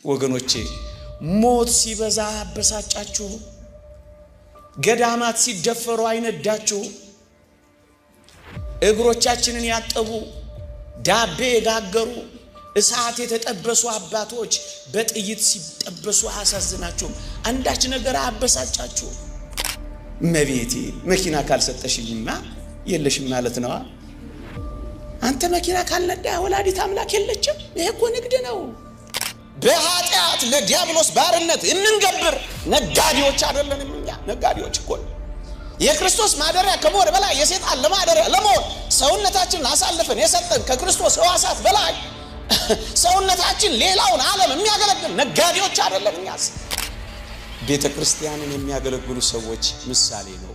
ወገኖቼ ሞት ሲበዛ አበሳጫችሁ፣ ገዳማት ሲደፈሩ አይነዳችሁ፣ እግሮቻችንን ያጠቡ ዳቤ የጋገሩ እሳት የተጠበሱ አባቶች በጥይት ሲጠበሱ አሳዝናችሁ አንዳች ነገር አበሳጫችሁ። እመቤቴ መኪና ካልሰጠሽኝማ የለሽም ማለት ነው። አንተ መኪና ካልነዳ ወላዲት አምላክ የለችም። ይሄ እኮ ንግድ ነው። በኃጢአት ለዲያብሎስ ባርነት እንንገብር ነጋዴዎች አይደለንም እኛ። ነጋዴዎች እኮ የክርስቶስ ማደሪያ ከመሆን በላይ የሰይጣን ለማደሪያ ለመሆን ሰውነታችንን አሳልፈን የሰጠን ከክርስቶስ ሕዋሳት በላይ ሰውነታችን ሌላውን ዓለም የሚያገለግል ነጋዴዎች አይደለም እኛስ። ቤተ ክርስቲያንን የሚያገለግሉ ሰዎች ምሳሌ ነው።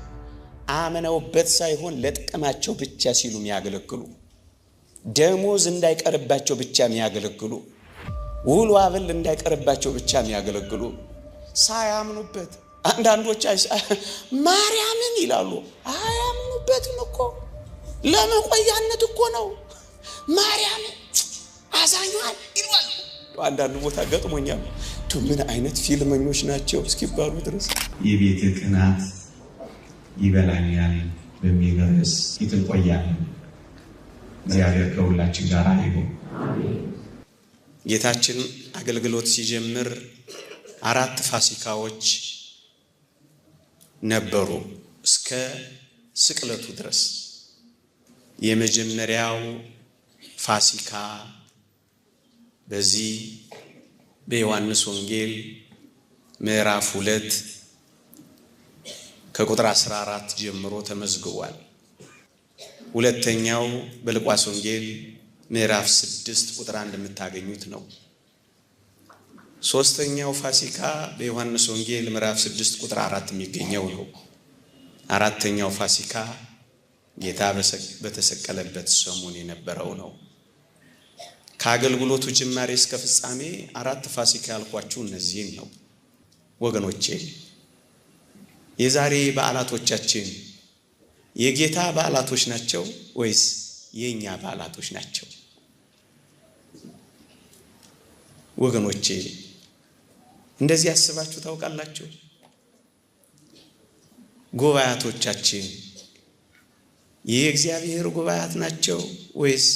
አመነውበት ሳይሆን ለጥቅማቸው ብቻ ሲሉ የሚያገለግሉ፣ ደሞዝ እንዳይቀርባቸው ብቻ የሚያገለግሉ፣ ውሎ አበል እንዳይቀርባቸው ብቻ የሚያገለግሉ፣ ሳያምኑበት አንዳንዶች ማርያምን ይላሉ። አያምኑበትም እኮ ለመቆያነት እኮ ነው። ማርያም አዛኛል ይሏል። አንዳንድ ቦታ ገጥሞኛል። ምን አይነት ፊልመኞች ናቸው እስኪባሉ ድረስ የቤት ቅናት ይበላኛል በሚል ርዕስ ይቆያለን። እግዚአብሔር ከሁላችን ጋር ይሁን። ጌታችን አገልግሎት ሲጀምር 4 ፋሲካዎች ነበሩ እስከ ስቅለቱ ድረስ። የመጀመሪያው ፋሲካ በዚህ በዮሐንስ ወንጌል ምዕራፍ 2 ከቁጥር 14 ጀምሮ ተመዝግቧል። ሁለተኛው በሉቃስ ወንጌል ምዕራፍ 6 ቁጥር 1 የምታገኙት ነው። ሶስተኛው ፋሲካ በዮሐንስ ወንጌል ምዕራፍ 6 ቁጥር 4 የሚገኘው ነው። አራተኛው ፋሲካ ጌታ በተሰቀለበት ሰሞን የነበረው ነው። ከአገልግሎቱ ጅማሬ እስከ ፍጻሜ 4 ፋሲካ ያልኳችሁ እነዚህን ነው ወገኖቼ። የዛሬ በዓላቶቻችን የጌታ በዓላቶች ናቸው ወይስ የኛ በዓላቶች ናቸው? ወገኖቼ እንደዚህ ያስባችሁ ታውቃላችሁ? ጉባኤያቶቻችን የእግዚአብሔር ጉባኤያት ናቸው ወይስ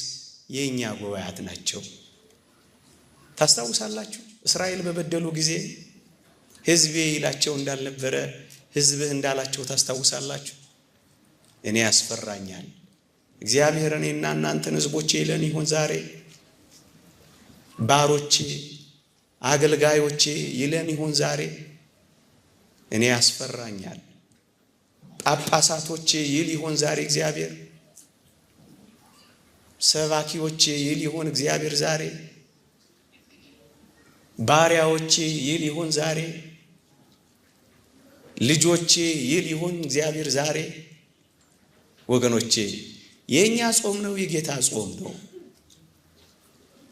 የኛ ጉባኤያት ናቸው? ታስታውሳላችሁ? እስራኤል በበደሉ ጊዜ ሕዝቤ ይላቸው እንዳልነበረ ሕዝብህ እንዳላቸው ታስታውሳላችሁ? እኔ ያስፈራኛል። እግዚአብሔር እኔና እናንተን ሕዝቦቼ ይለን ይሆን ዛሬ? ባሮቼ አገልጋዮቼ ይለን ይሆን ዛሬ? እኔ ያስፈራኛል። ጳጳሳቶቼ ይል ይሆን ዛሬ እግዚአብሔር? ሰባኪዎቼ ይል ይሆን እግዚአብሔር ዛሬ? ባሪያዎቼ ይል ይሆን ዛሬ? ልጆቼ ይል ይሆን እግዚአብሔር ዛሬ? ወገኖቼ የኛ ጾም ነው፣ የጌታ ጾም ነው።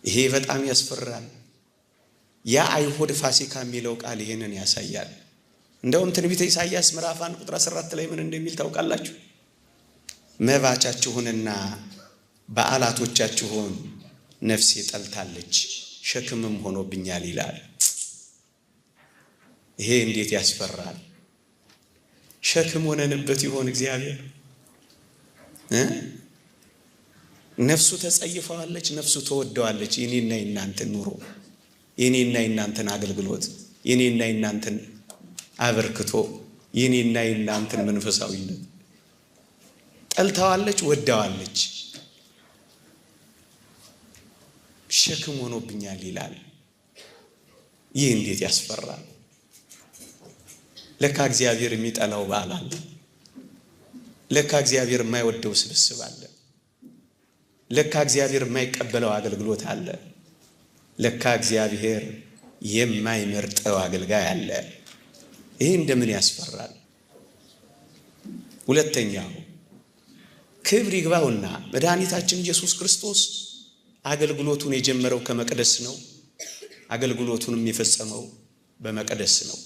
ይሄ በጣም ያስፈራል። ያ አይሁድ ፋሲካ የሚለው ቃል ይሄንን ያሳያል። እንደውም ትንቢተ ኢሳይያስ ምዕራፍ 1 ቁጥር 14 ላይ ምን እንደሚል ታውቃላችሁ? መባቻችሁንና በዓላቶቻችሁን ነፍሴ ጠልታለች፣ ሸክምም ሆኖብኛል ይላል። ይሄ እንዴት ያስፈራል! ሸክም ሆነንበት ይሆን እግዚአብሔር? ነፍሱ ተጸይፈዋለች፣ ነፍሱ ተወደዋለች። የኔና የናንተን ኑሮ፣ የኔና የናንተን አገልግሎት፣ የኔና የናንተን አበርክቶ፣ የኔና የናንተን መንፈሳዊነት ጠልታዋለች፣ ወዳዋለች። ሸክም ሆኖብኛል ይላል። ይህ እንዴት ያስፈራል! ለካ እግዚአብሔር የሚጠላው በዓል አለ። ለካ እግዚአብሔር የማይወደው ስብስብ አለ። ለካ እግዚአብሔር የማይቀበለው አገልግሎት አለ። ለካ እግዚአብሔር የማይመርጠው አገልጋይ አለ። ይሄ እንደምን ያስፈራል! ሁለተኛው ክብር ይግባውና መድኃኒታችን ኢየሱስ ክርስቶስ አገልግሎቱን የጀመረው ከመቅደስ ነው። አገልግሎቱንም የፈጸመው በመቅደስ ነው።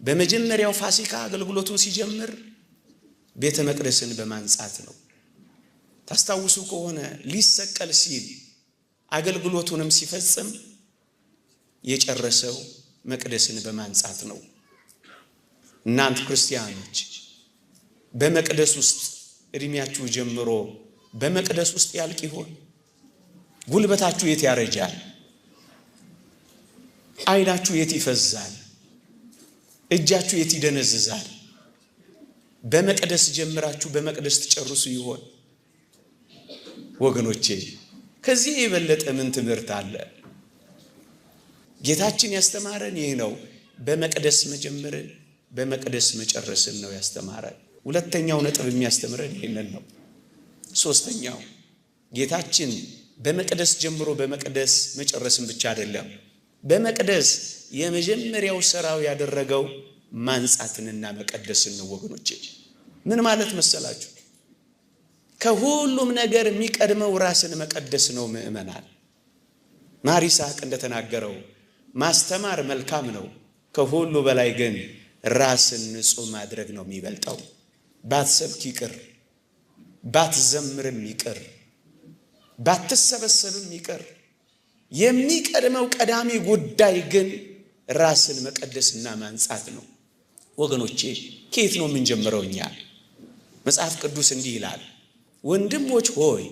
በመጀመሪያው ፋሲካ አገልግሎቱን ሲጀምር ቤተ መቅደስን በማንጻት ነው። ታስታውሱ ከሆነ ሊሰቀል ሲል አገልግሎቱንም ሲፈጽም የጨረሰው መቅደስን በማንጻት ነው። እናንተ ክርስቲያኖች በመቅደስ ውስጥ እድሜያችሁ ጀምሮ በመቅደስ ውስጥ ያልቅ ይሆን? ጉልበታችሁ የት ያረጃል? አይናችሁ የት ይፈዛል? እጃችሁ የት ይደነዝዛል? በመቅደስ ጀምራችሁ በመቅደስ ትጨርሱ ይሆን? ወገኖቼ ከዚህ የበለጠ ምን ትምህርት አለ? ጌታችን ያስተማረን ይህ ነው። በመቅደስ መጀመርን በመቅደስ መጨረስን ነው ያስተማረን። ሁለተኛው ነጥብ የሚያስተምረን ይሄንን ነው። ሶስተኛው ጌታችን በመቅደስ ጀምሮ በመቅደስ መጨረስን ብቻ አይደለም፣ በመቅደስ የመጀመሪያው ሥራው ያደረገው ማንጻትንና መቀደስን ነው። ወገኖቼ ምን ማለት መሰላችሁ? ከሁሉም ነገር የሚቀድመው ራስን መቀደስ ነው። ምእመናን ማር ይስሐቅ እንደተናገረው ማስተማር መልካም ነው፣ ከሁሉ በላይ ግን ራስን ንጹህ ማድረግ ነው የሚበልጠው። ባትሰብክ ይቅር፣ ባትዘምርም ይቅር፣ ባትሰበሰብም ይቅር፣ የሚቀድመው ቀዳሚ ጉዳይ ግን ራስን መቀደስና ማንጻት ነው። ወገኖቼ ከየት ነው የምንጀምረው እኛ? መጽሐፍ ቅዱስ እንዲህ ይላል፣ ወንድሞች ሆይ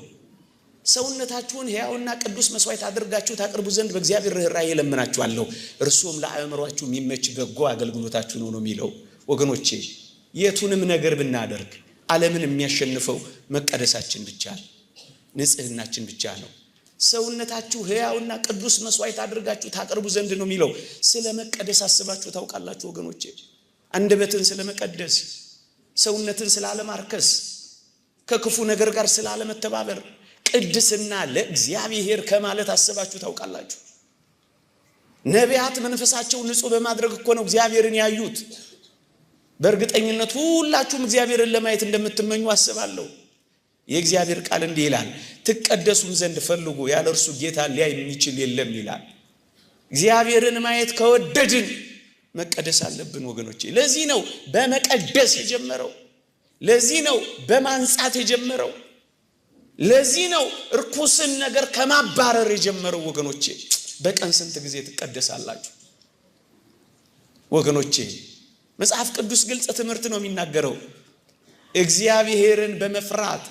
ሰውነታችሁን ሕያውና ቅዱስ መስዋዕት አድርጋችሁ ታቀርቡ ዘንድ በእግዚአብሔር ርኅራኄ እለምናችኋለሁ፣ እርሱም ለአእምሯችሁ የሚመች በጎ አገልግሎታችሁ ነው የሚለው። ወገኖቼ የቱንም ነገር ብናደርግ ዓለምን የሚያሸንፈው መቀደሳችን ብቻ ነው፣ ንጽህናችን ብቻ ነው። ሰውነታችሁ ሕያውና ቅዱስ መስዋዕት አድርጋችሁ ታቀርቡ ዘንድ ነው የሚለው። ስለ መቀደስ አስባችሁ ታውቃላችሁ ወገኖቼ? አንደበትን ስለ መቀደስ፣ ሰውነትን ስላለማርከስ፣ ከክፉ ነገር ጋር ስላለመተባበር፣ ቅድስና ለእግዚአብሔር ከማለት አስባችሁ ታውቃላችሁ? ነቢያት መንፈሳቸው ንጹህ በማድረግ እኮ ነው እግዚአብሔርን ያዩት። በእርግጠኝነት ሁላችሁም እግዚአብሔርን ለማየት እንደምትመኙ አስባለሁ። የእግዚአብሔር ቃል እንዲህ ይላል፣ ትቀደሱም ዘንድ ፈልጉ፣ ያለ እርሱ ጌታ ሊያይ የሚችል የለም ይላል። እግዚአብሔርን ማየት ከወደድን መቀደስ አለብን ወገኖቼ። ለዚህ ነው በመቀደስ የጀመረው፣ ለዚህ ነው በማንጻት የጀመረው፣ ለዚህ ነው እርኩስን ነገር ከማባረር የጀመረው። ወገኖቼ በቀን ስንት ጊዜ ትቀደሳላችሁ ወገኖቼ? መጽሐፍ ቅዱስ ግልጽ ትምህርት ነው የሚናገረው። እግዚአብሔርን በመፍራት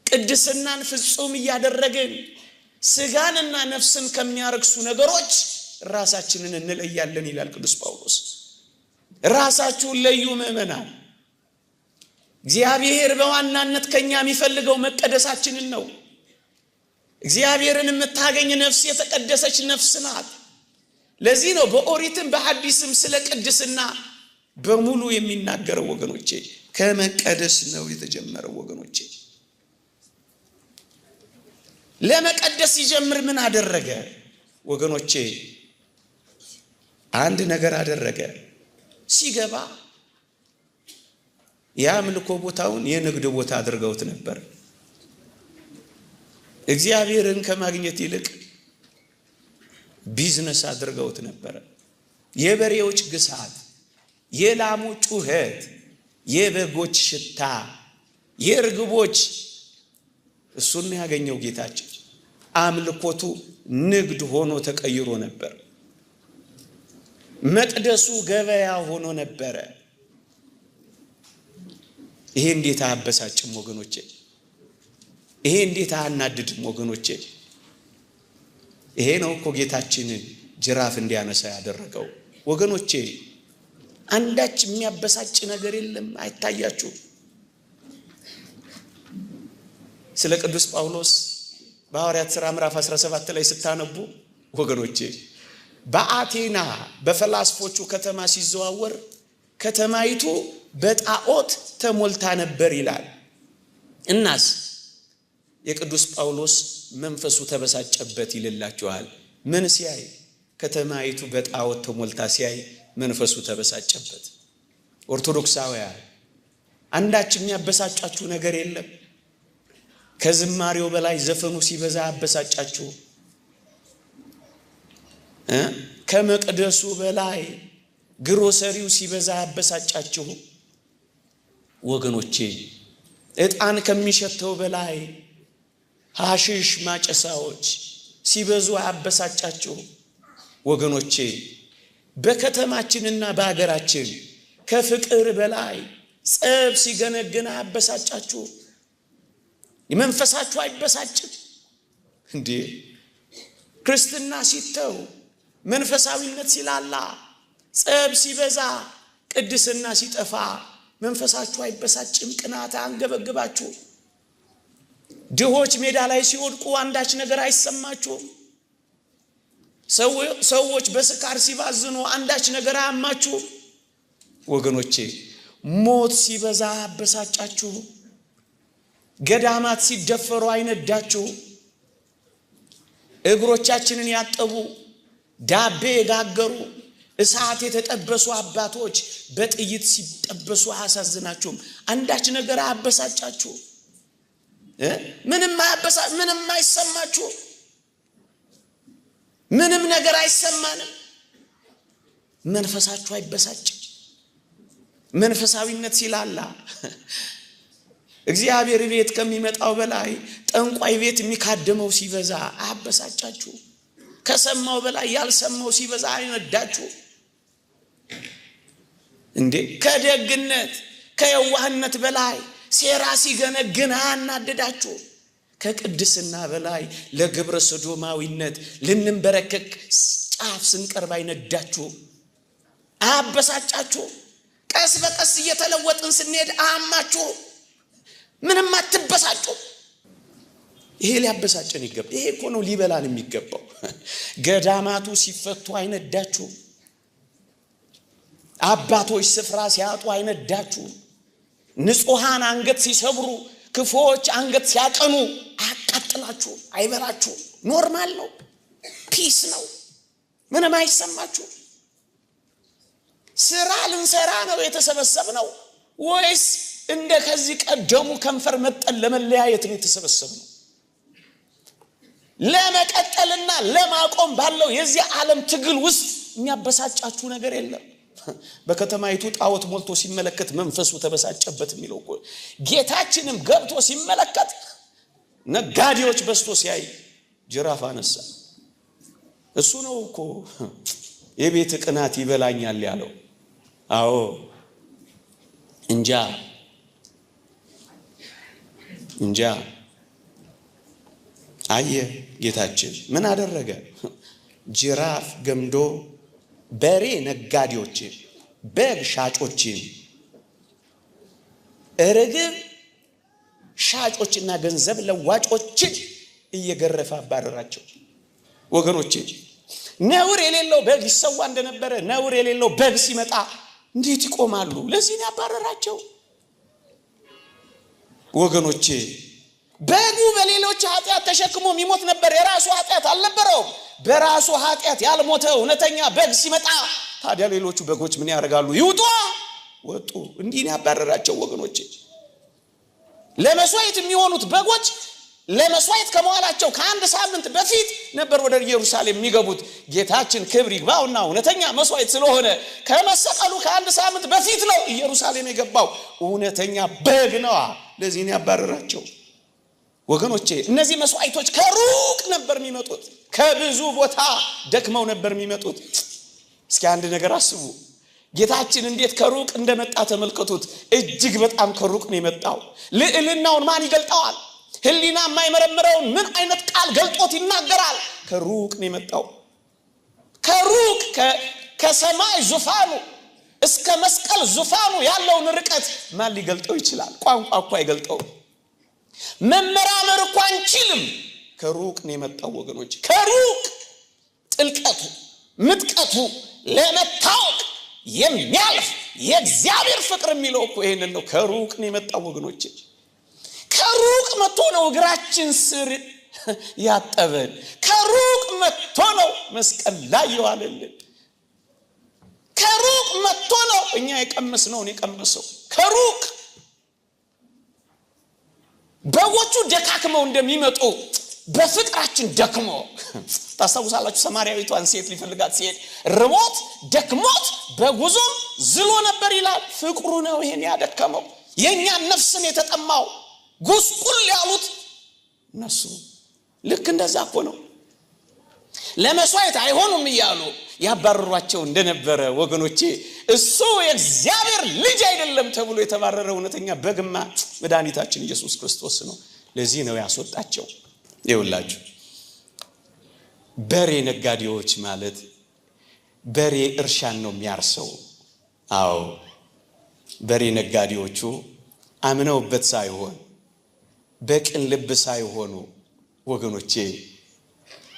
ቅድስናን ፍጹም እያደረግን ስጋንና ነፍስን ከሚያረክሱ ነገሮች ራሳችንን እንለያለን ይላል ቅዱስ ጳውሎስ። ራሳችሁን ለዩ ምእመናን። እግዚአብሔር በዋናነት ከኛ የሚፈልገው መቀደሳችንን ነው። እግዚአብሔርን የምታገኝ ነፍስ የተቀደሰች ነፍስ ናት። ለዚህ ነው በኦሪትም በሐዲስም ስለ ቅድስና በሙሉ የሚናገረው ወገኖቼ። ከመቀደስ ነው የተጀመረው ወገኖቼ። ለመቀደስ ሲጀምር ምን አደረገ ወገኖቼ? አንድ ነገር አደረገ። ሲገባ የአምልኮ ቦታውን የንግድ ቦታ አድርገውት ነበር። እግዚአብሔርን ከማግኘት ይልቅ ቢዝነስ አድርገውት ነበር። የበሬዎች ግሳት፣ የላሙ ጩኸት፣ የበጎች ሽታ፣ የርግቦች እሱን ያገኘው ጌታችን። አምልኮቱ ንግድ ሆኖ ተቀይሮ ነበር። መቅደሱ ገበያ ሆኖ ነበረ። ይሄ እንዴት አያበሳጭም ወገኖቼ? ይሄ እንዴት አያናድድም ወገኖቼ? ይሄ ነው እኮ ጌታችንን ጅራፍ እንዲያነሳ ያደረገው ወገኖቼ። አንዳች የሚያበሳጭ ነገር የለም። አይታያችሁ? ስለ ቅዱስ ጳውሎስ በሐዋርያት ሥራ ምዕራፍ 17 ላይ ስታነቡ ወገኖቼ በአቴና በፈላስፎቹ ከተማ ሲዘዋወር ከተማይቱ በጣዖት ተሞልታ ነበር ይላል። እናስ የቅዱስ ጳውሎስ መንፈሱ ተበሳጨበት ይልላችኋል። ምን ሲያይ? ከተማይቱ በጣዖት ተሞልታ ሲያይ መንፈሱ ተበሳጨበት። ኦርቶዶክሳውያን አንዳች የሚያበሳጫችሁ ነገር የለም? ከዝማሬው በላይ ዘፈኑ ሲበዛ አበሳጫችሁ? ከመቅደሱ በላይ ግሮሰሪው ሲበዛ አበሳጫችሁ? ወገኖቼ ዕጣን ከሚሸተው በላይ ሐሺሽ ማጨሳዎች ሲበዙ አበሳጫችሁ? ወገኖቼ በከተማችንና በአገራችን ከፍቅር በላይ ጸብ ሲገነግን አበሳጫችሁ። የመንፈሳችሁ አይበሳጭም እንዴ? ክርስትና ሲተው መንፈሳዊነት ሲላላ ጸብ ሲበዛ ቅድስና ሲጠፋ መንፈሳችሁ አይበሳጭም? ቅናት አንገበግባችሁ? ድሆች ሜዳ ላይ ሲወድቁ አንዳች ነገር አይሰማችሁም? ሰዎች በስካር ሲባዝኑ አንዳች ነገር አያማችሁ? ወገኖቼ ሞት ሲበዛ አበሳጫችሁ? ገዳማት ሲደፈሩ አይነዳችሁ? እግሮቻችንን ያጠቡ ዳቤ የጋገሩ እሳት የተጠበሱ አባቶች በጥይት ሲጠበሱ አያሳዝናችሁም? አንዳች ነገር አያበሳጫችሁ? ምንም አይሰማችሁ? ምንም ነገር አይሰማንም? መንፈሳችሁ አይበሳጭም? መንፈሳዊነት ሲላላ እግዚአብሔር ቤት ከሚመጣው በላይ ጠንቋይ ቤት የሚካደመው ሲበዛ አያበሳጫችሁ? ከሰማው በላይ ያልሰማው ሲበዛ አይነዳችሁ እንዴ? ከደግነት ከየዋህነት በላይ ሴራ ሲገነግን አናደዳችሁ? ከቅድስና በላይ ለግብረ ሰዶማዊነት ልንበረከክ ጫፍ ስንቀርብ አይነዳችሁ? አያበሳጫችሁ? ቀስ በቀስ እየተለወጥን ስንሄድ አያማችሁ? ምንም አትበሳጩ? ይሄ ሊያበሳጨን ይገባል። ይሄ እኮ ነው ሊበላን የሚገባው። ገዳማቱ ሲፈቱ አይነዳችሁ? አባቶች ስፍራ ሲያጡ አይነዳችሁ? ንጹሃን አንገት ሲሰብሩ ክፎች አንገት ሲያቀኑ አያቃጥላችሁ? አይበላችሁ? ኖርማል ነው? ፒስ ነው? ምንም አይሰማችሁ? ስራ ልንሰራ ነው የተሰበሰብነው ወይስ እንደ ከዚህ ቀደሙ ከንፈር መጠን ለመለያየት ነው የተሰበሰብነው? ለመቀጠልና ለማቆም ባለው የዚህ ዓለም ትግል ውስጥ የሚያበሳጫችሁ ነገር የለም? በከተማይቱ ጣዖት ሞልቶ ሲመለከት መንፈሱ ተበሳጨበት የሚለው እኮ ጌታችንም ገብቶ ሲመለከት ነጋዴዎች በስቶ ሲያይ ጅራፍ አነሳ። እሱ ነው እኮ የቤት ቅናት ይበላኛል ያለው። አዎ እንጃ አየ ጌታችን ምን አደረገ? ጅራፍ ገምዶ በሬ ነጋዴዎችን፣ በግ ሻጮችን፣ ርግብ ሻጮችና ገንዘብ ለዋጮችን እየገረፈ አባረራቸው። ወገኖቼ ነውር የሌለው በግ ይሰዋ እንደነበረ ነውር የሌለው በግ ሲመጣ እንዴት ይቆማሉ? ለዚህ ነው ያባረራቸው። ወገኖቼ በጉ በሌሎች ኃጢአት ተሸክሞ የሚሞት ነበር፣ የራሱ ኃጢአት አልነበረው። በራሱ ኃጢአት ያልሞተ እውነተኛ በግ ሲመጣ ታዲያ ሌሎቹ በጎች ምን ያደርጋሉ? ይውጡ፣ ወጡ። እንዲህ ነው ያባረራቸው። ወገኖቼ ለመስዋዕት የሚሆኑት በጎች ለመስዋዕት ከመዋላቸው ከአንድ ሳምንት በፊት ነበር ወደ ኢየሩሳሌም የሚገቡት። ጌታችን ክብር ይግባውና እውነተኛ መስዋዕት ስለሆነ ከመሰቀሉ ከአንድ ሳምንት በፊት ነው ኢየሩሳሌም የገባው። እውነተኛ በግ ነው። ለዚህ ነው ያባረራቸው። ወገኖቼ እነዚህ መስዋዕቶች ከሩቅ ነበር የሚመጡት፣ ከብዙ ቦታ ደክመው ነበር የሚመጡት። እስኪ አንድ ነገር አስቡ። ጌታችን እንዴት ከሩቅ እንደመጣ ተመልከቱት። እጅግ በጣም ከሩቅ ነው የመጣው። ልዕልናውን ማን ይገልጣዋል? ህሊና የማይመረምረውን ምን አይነት ቃል ገልጦት ይናገራል? ከሩቅ ነው የመጣው። ከሩቅ ከሰማይ ዙፋኑ እስከ መስቀል ዙፋኑ ያለውን ርቀት ማን ሊገልጠው ይችላል? ቋንቋ እኮ አይገልጠውም። መመራመር እኮ አንችልም። ከሩቅ ነው የመጣው ወገኖች። ከሩቅ ጥልቀቱ ምጥቀቱ ለመታወቅ የሚያልፍ የእግዚአብሔር ፍቅር የሚለው እኮ ይሄንን ነው። ከሩቅ ነው የመጣው ወገኖች። ከሩቅ መጥቶ ነው እግራችን ስር ያጠበን። ከሩቅ መጥቶ ነው መስቀል ላይ የዋለልን። ከሩቅ መጥቶ ነው እኛ የቀመስነውን የቀመሰው። ከሩቅ በጎቹ ደካክመው እንደሚመጡ በፍቅራችን ደክሞ ታስታውሳላችሁ። ሰማርያዊቷን ሴት ሊፈልጋት ሲሄድ ርቦት ደክሞት በጉዞም ዝሎ ነበር ይላል። ፍቅሩ ነው ይሄን ያደከመው። የኛ ነፍስን የተጠማው ጉስቁል ያሉት እነሱ ልክ እንደዛ እኮ ነው። ለመስዋዕት አይሆኑም እያሉ ያባረሯቸው እንደነበረ ወገኖቼ እሱ የእግዚአብሔር ልጅ አይደለም ተብሎ የተባረረ እውነተኛ በግማ መድኃኒታችን ኢየሱስ ክርስቶስ ነው። ለዚህ ነው ያስወጣቸው። ይኸውላችሁ በሬ ነጋዴዎች ማለት በሬ እርሻን ነው የሚያርሰው። አዎ በሬ ነጋዴዎቹ አምነውበት ሳይሆን በቅን ልብ ሳይሆኑ ወገኖቼ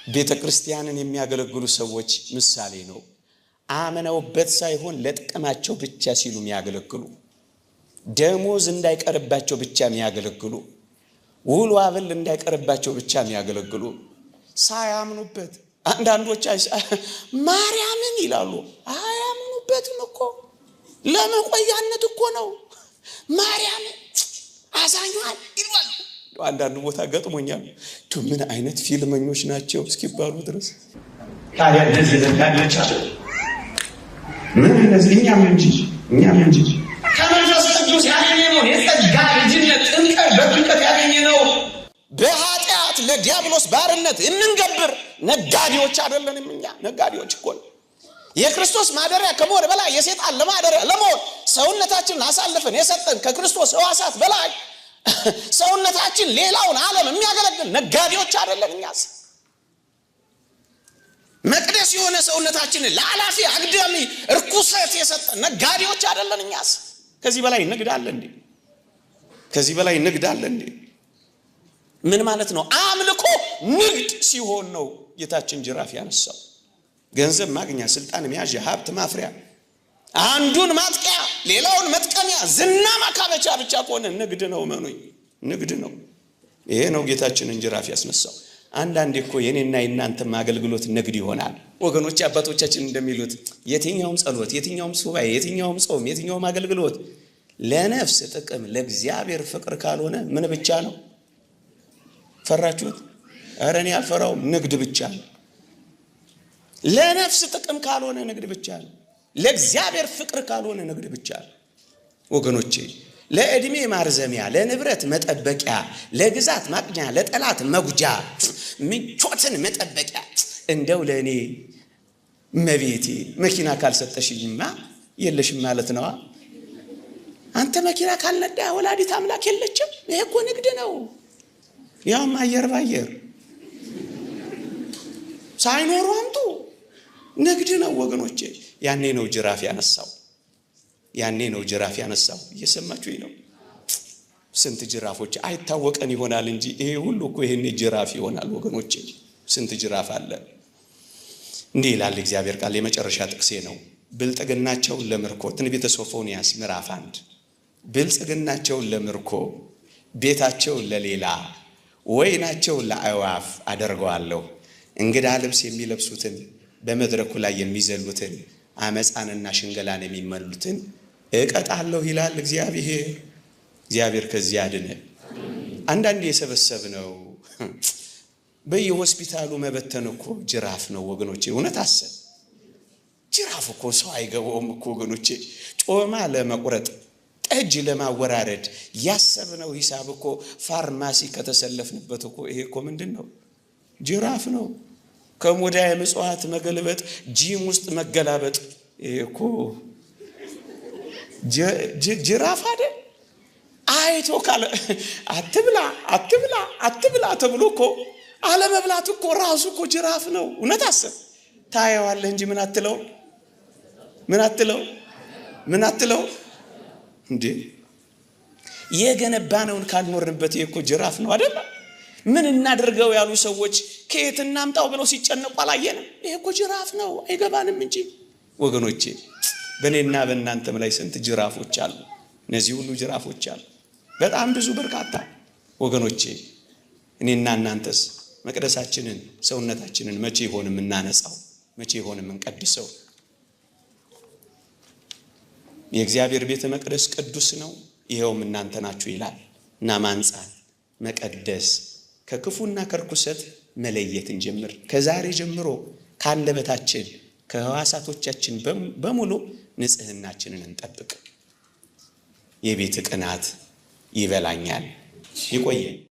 ቤተክርስቲያንን የሚያገለግሉ ሰዎች ምሳሌ ነው። አምነውበት ሳይሆን ለጥቅማቸው ብቻ ሲሉ የሚያገለግሉ፣ ደሞዝ እንዳይቀርባቸው ብቻ የሚያገለግሉ፣ ውሎ አበል እንዳይቀርባቸው ብቻ የሚያገለግሉ ሳያምኑበት አንዳንዶች ማርያምን ይላሉ። አያምኑበትም እኮ ለመቆያነት እኮ ነው። ማርያም አዛኛል ይላሉ። አንዳንድ ቦታ ገጥሞኛል። ምን አይነት ፊልመኞች ናቸው እስኪባሉ ድረስ ታዲያ እንደዚህ ዘጋቢዎች አሉ። ምን እንደዚህ እኛም እንጂ ከመንፈስ ቅዱስ ያገኘነው የጸጋ ልጅነት በጥምቀት ያገኘነው በኃጢአት ለዲያብሎስ ባርነት እንንገብር ነጋዴዎች አይደለንም። እኛ ነጋዴዎች እኮ የክርስቶስ ማደሪያ ከመሆን በላይ የሰይጣን ለማደሪያ ለመሆን ሰውነታችንን አሳልፈን የሰጠን ከክርስቶስ ሕዋሳት በላይ ሰውነታችን ሌላውን ዓለም የሚያገለግል ነጋዴዎች አይደለን። እኛስ መቅደስ የሆነ ሰውነታችንን ለአላፊ አግዳሚ እርኩሰት የሰጠን ነጋዴዎች አይደለን። እኛስ ከዚህ በላይ ንግዳለን እንዴ? ከዚህ በላይ ንግዳለን እንዴ? ምን ማለት ነው? አምልኮ ንግድ ሲሆን ነው ጌታችን ጅራፍ ያነሳው። ገንዘብ ማግኛ፣ ስልጣን መያዣ፣ ሀብት ማፍሪያ፣ አንዱን ማጥቂያ ሌላውን መጥቀሚያ ዝና ማካበቻ ብቻ ከሆነ ንግድ ነው። መኑኝ ንግድ ነው። ይሄ ነው ጌታችንን ጅራፍ ያስነሳው። አንዳንዴ እኮ የኔና የናንተም አገልግሎት ንግድ ይሆናል ወገኖች። አባቶቻችን እንደሚሉት የትኛውም ጸሎት፣ የትኛውም ሱባኤ፣ የትኛውም ጾም፣ የትኛውም አገልግሎት ለነፍስ ጥቅም ለእግዚአብሔር ፍቅር ካልሆነ ምን ብቻ ነው? ፈራችሁት? ኧረ እኔ አልፈራውም። ንግድ ብቻ ነው። ለነፍስ ጥቅም ካልሆነ ንግድ ብቻ ነው። ለእግዚአብሔር ፍቅር ካልሆነ ንግድ ብቻ ነው ወገኖቼ። ለዕድሜ ማርዘሚያ፣ ለንብረት መጠበቂያ፣ ለግዛት ማቅኛ፣ ለጠላት መጉጃ፣ ምቾትን መጠበቂያ እንደው ለእኔ እመቤቴ መኪና ካልሰጠሽኝማ የለሽም ማለት ነዋ። አንተ መኪና ካልነዳ ወላዲት አምላክ የለችም። ይሄ እኮ ንግድ ነው። ያውም አየር ባየር ሳይኖሩ አምጡ ንግድ ነው ወገኖቼ። ያኔ ነው ጅራፍ ያነሳው። ያኔ ነው ጅራፍ ያነሳው። እየሰማችሁኝ ነው? ስንት ጅራፎች አይታወቀን ይሆናል እንጂ ይሄ ሁሉ እኮ ይሄኔ ጅራፍ ይሆናል ወገኖቼ። ስንት ጅራፍ አለ። እንዲህ ይላል እግዚአብሔር ቃል። የመጨረሻ ጥቅሴ ነው። ብልጥግናቸውን ለምርኮ ትንቢተ ሶፎንያስ ምዕራፍ 1 ብልጽግናቸውን ለምርኮ ቤታቸውን ለሌላ ወይናቸውን ለአዕዋፍ አደርገዋለሁ። እንግዳ ልብስ የሚለብሱትን በመድረኩ ላይ የሚዘሉትን አመፃንና ሽንገላን የሚመሉትን እቀጣለሁ ይላል እግዚአብሔር። እግዚአብሔር ከዚህ ያድነን። አንዳንዴ የሰበሰብነው በየሆስፒታሉ መበተን እኮ ጅራፍ ነው ወገኖቼ። እውነት አሰብ ጅራፍ እኮ ሰው አይገባውም እኮ ወገኖቼ። ጮማ ለመቁረጥ ጠጅ ለማወራረድ ያሰብነው ሂሳብ እኮ ፋርማሲ ከተሰለፍንበት እኮ ይሄ እኮ ምንድን ነው? ጅራፍ ነው። ከሙዳየ ምጽዋት መገልበጥ፣ ጂም ውስጥ መገላበጥ ይሄ እኮ ጅራፍ አይደል? አይቶ ካለ አትብላ አትብላ አትብላ ተብሎ እኮ አለመብላት እኮ ራሱ እኮ ጅራፍ ነው። እውነት አሰብ ታየዋለህ እንጂ ምን አትለው ምን አትለው እንዴ? የገነባነውን ካልኖርንበት ይሄ እኮ ጅራፍ ነው አይደል? ምን እናደርገው ያሉ ሰዎች ከየት እናምጣው ብለው ሲጨነቁ አላየንም? ይሄ እኮ ጅራፍ ነው። አይገባንም እንጂ ወገኖቼ። በእኔና በእናንተም ላይ ስንት ጅራፎች አሉ። እነዚህ ሁሉ ጅራፎች አሉ፣ በጣም ብዙ በርካታ ወገኖቼ። እኔና እናንተስ መቅደሳችንን ሰውነታችንን መቼ ይሆን የምናነጻው? መቼ ይሆን የምንቀድሰው? የእግዚአብሔር ቤተ መቅደስ ቅዱስ ነው፣ ይሄውም እናንተ ናችሁ ይላል። እና ማንጻት መቀደስ ከክፉና ከርኩሰት መለየት እንጀምር። ከዛሬ ጀምሮ ካንደበታችን ከሕዋሳቶቻችን በሙሉ ንጽህናችንን እንጠብቅ። የቤት ቅናት ይበላኛል። ይቆየን።